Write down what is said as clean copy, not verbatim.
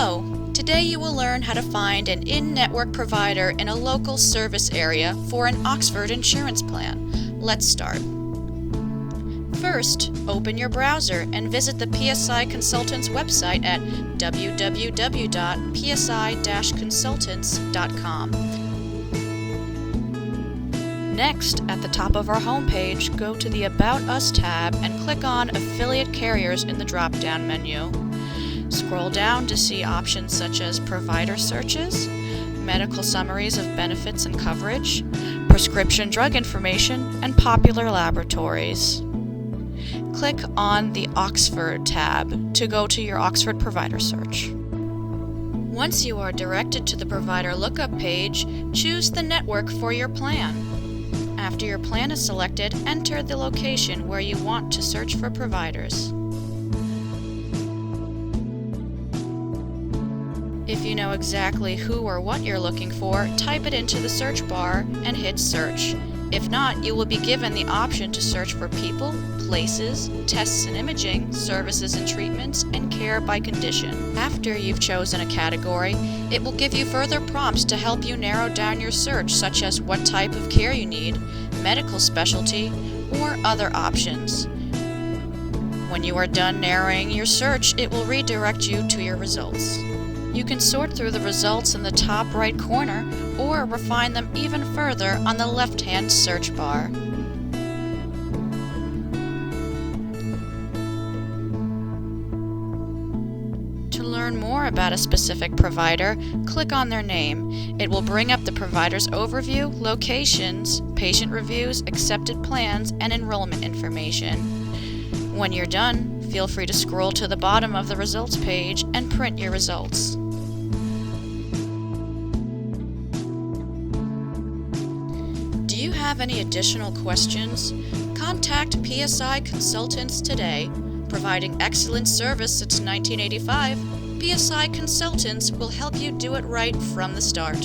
Hello! Today you will learn how to find an in-network provider in a local service area for an Oxford insurance plan. Let's start. First, open your browser and visit the PSI Consultants website at www.psi-consultants.com. Next, at the top of our homepage, go to the About Us tab and click on Affiliate Carriers in the drop-down menu. Scroll down to see options such as provider searches, medical summaries of benefits and coverage, prescription drug information, and popular laboratories. Click on the Oxford tab to go to your Oxford provider search. Once you are directed to the provider lookup page, choose the network for your plan. After your plan is selected, enter the location where you want to search for providers. If you know exactly who or what you're looking for, type it into the search bar and hit search. If not, you will be given the option to search for people, places, tests and imaging, services and treatments, and care by condition. After you've chosen a category, it will give you further prompts to help you narrow down your search, such as what type of care you need, medical specialty, or other options. When you are done narrowing your search, it will redirect you to your results. You can sort through the results in the top right corner or refine them even further on the left-hand search bar. To learn more about a specific provider, click on their name. It will bring up the provider's overview, locations, patient reviews, accepted plans, and enrollment information. When you're done, feel free to scroll to the bottom of the results page and print your results. Do you have any additional questions? Contact PSI Consultants today. Providing excellent service since 1985, PSI Consultants will help you do it right from the start.